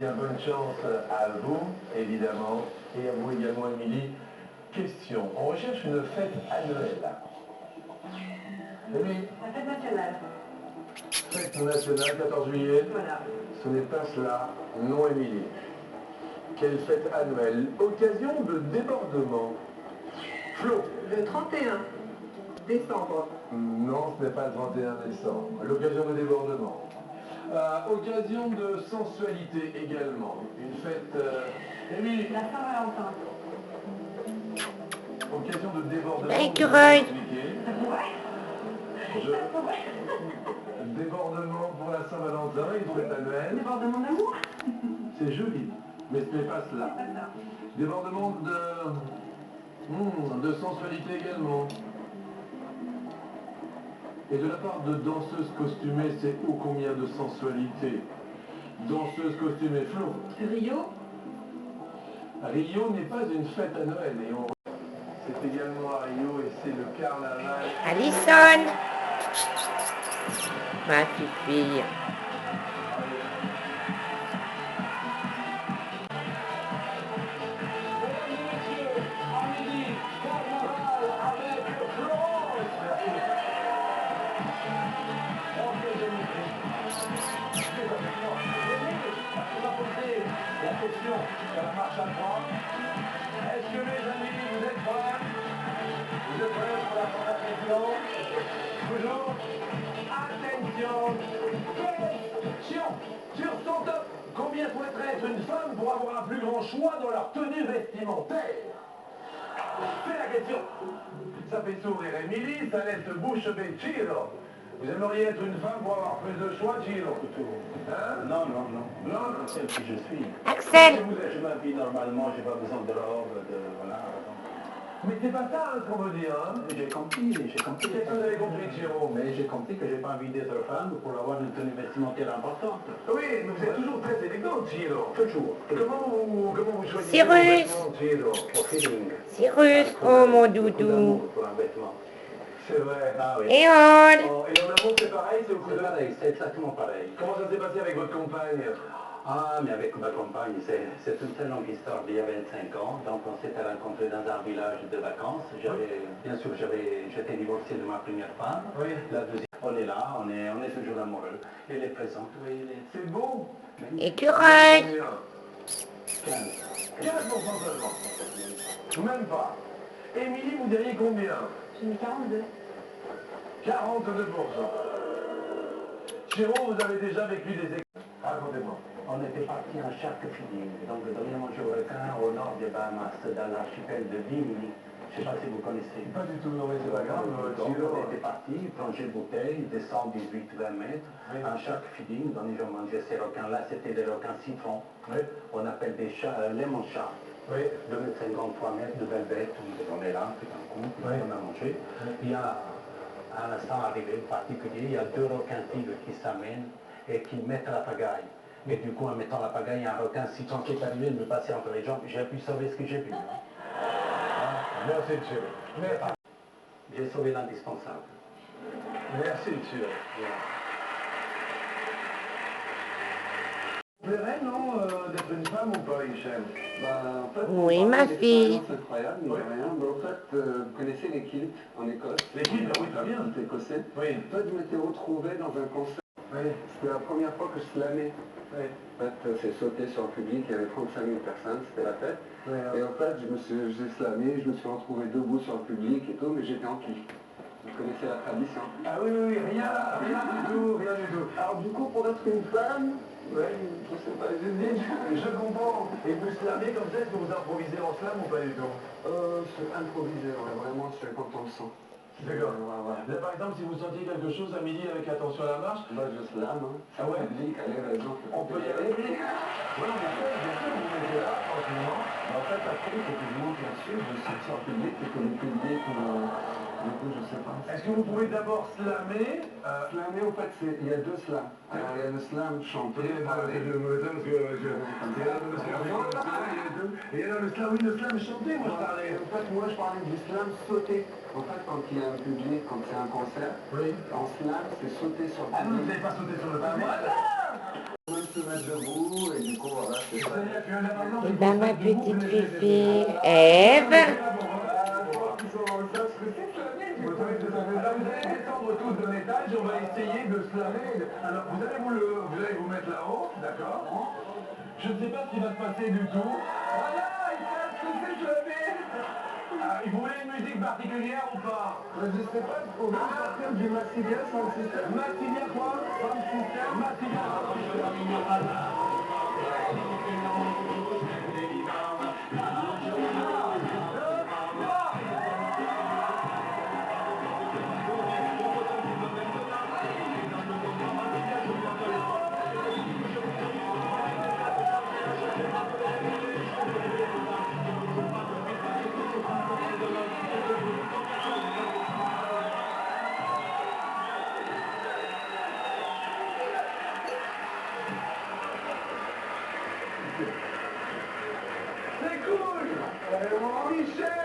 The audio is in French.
Bien, bonne chance à vous, évidemment, et à vous également, Émilie. Question. On recherche une fête annuelle. Émilie? La fête nationale. Fête nationale, 14 juillet. Voilà. Ce n'est pas cela. Non, Émilie. Quelle fête annuelle? Occasion de débordement. Flo? Le 31 décembre. Non, ce n'est pas le 31 décembre. L'occasion de débordement. Occasion de sensualité également. Une fête... Émilie? La Saint-Valentin. Occasion de débordement. Écureuil. Ça pourrait? Ça pourrait. Débordement pour la Saint-Valentin, une fête annuelle. Débordement d'amour? C'est joli, mais ce n'est pas cela. C'est pas ça. Débordement de sensualité également. Et de la part de danseuses costumées, c'est ô combien de sensualité. Danseuse costumée, Flo. Rio? Rio n'est pas une fête à Noël. Et c'est également à Rio et c'est le carnaval. Alison. Ma petite fille. La question, ça marche à trois. Est-ce que mes amis, vous êtes prêts? Vous êtes prêts pour la première question? Toujours. Attention. Question sur son top. Combien souhaiterait être une femme pour avoir un plus grand choix dans leur tenue vestimentaire? C'est la question. Ça fait sourire Émilie, ça laisse bouche bée Chiro. Vous aimeriez être une femme pour avoir plus de choix, Chiro? Hein? Non, non, non. Non? Celle que je suis. Axel. Je m'habille normalement, j'ai pas besoin de robe, voilà. Mais c'est pas ça ce qu'on veut dire, hein? J'ai compris. Qu'est-ce que vous avez compris, Chiro? Mais j'ai compris que j'ai pas envie d'être femme pour avoir une tenue vestimentaire importante. Oui, mais vous êtes toujours très élégant, Chiro. Toujours. Comment vous choisissez Cyrus. vos vêtements, Chiro? Au feeling. Cyrus. Oh mon Beaucoup doudou. d'amour pour un vêtement. C'est vrai. Ah oui. Et on. Oh, et en amour, c'est pareil, c'est au coup C'est de... pareil, c'est exactement pareil. Comment ça s'est passé avec votre compagne? Ah, mais avec ma compagne, c'est une très longue histoire d'il y a 25 ans. Donc on s'était rencontrés dans un village de vacances. Bien sûr, j'étais divorcé de ma première femme. Oui. La deuxième, on est là, on est toujours amoureux. Elle est présente, oui, C'est beau. Écureuil. 15. 15% seulement. Même pas. Émilie, vous diriez combien? J'ai mis 42. 42%. Chiro, vous avez déjà vécu des Racontez-moi. On était parti en shark feeding, donc de manger au requin au nord des Bahamas, dans l'archipel de Bimini. Je ne sais pas si vous connaissez. Pas du tout, non, mais c'est pas grave. Donc on était parti, plongée bouteille, descend 18-20 mètres, Oui. en shark feeding, donc ils ont mangé ces requins-là, c'était des requins citrons. Oui. On appelle des lemon sharks. Oui. 2 mètres 50, 3 mètres, de belles bêtes, on est là, on fait un coup, Oui. on a mangé. Il y a, à l'instant arrivé particulier, il y a 2 requins tigres qui s'amènent et qui mettent la pagaille. Et du coup, en mettant la pagaille, il y a un requin citron qui est arrivé, il me passait entre les jambes, j'ai pu sauver ce que j'ai pu. Merci, Chiro. Merci. J'ai sauvé l'indispensable. Merci, Chiro. Vous plairait, non, d'être une femme ou pas, Hichem? En fait, Oui, on ma parle fille. d'expérience incroyable, mais Oui. rien. Mais en fait, vous connaissez les kilts en Écosse? Les kilts, oui, très bien. C'est écossais. Oui. En fait, je m'étais retrouvé dans un concert. Oui. C'était la première fois que je slamais. Oui. En fait, c'est sauté sur le public, il y avait 35 000 personnes, c'était la fête. Oui, Et en fait, j'ai slamé, je me suis retrouvé debout sur le public et tout, mais j'étais en kilt. Vous connaissez la tradition? Ah oui, oui, oui, rien du tout, rien du tout. Alors du coup, pour être une femme, ouais, je sais pas, j'hésite. Je comprends. Et vous slamez comme ça, est-ce que vous improvisez en slam ou pas du tout? C'est improvisé, ouais, vraiment, c'est quand on le sent. D'accord. Ouais. Là, par exemple, si vous sentiez quelque chose à midi avec attention à la marche, Bah, je slame, hein. Ah ouais? Public, allez, raison. on peut y aller. Oui, bien sûr, vous mettez là, tranquillement. En fait, après, il faut que je monte là-dessus, je suis sur le public, et que le public, du coup, je sais pas. Est-ce que vous pouvez d'abord slammer Slammer, en fait, il y a 2 slams. Alors, il y a le slam chanté, parler. Et il y a le slam, oui, le slam chanté, moi je parlais. En fait, moi, je parlais du slam sauté. En fait, quand il y a un public, quand c'est un concert, Oui. en slam, c'est sauter sur le Ah non, vous public. n'avez pas sauté sur le pavement. En même se mettre debout et du coup voilà, c'est ça. C'est-à-dire que là maintenant, Et ben ma petite fifi, Ève. Vous savez ce que ça veut dire. Alors vous allez descendre tous d'un étage et on va essayer de slammer. Alors vous allez vous mettre là-haut, d'accord. Je ne sais pas ce qui va se passer du tout. Voilà, il savent ce que c'est slammer. Ah, vous voulez une musique particulière ou pas? Je sais pas, on va sortir du Maxilia sans le système. Maxilia quoi? Sound system. Maxilia sound system. C'est cool. Michel.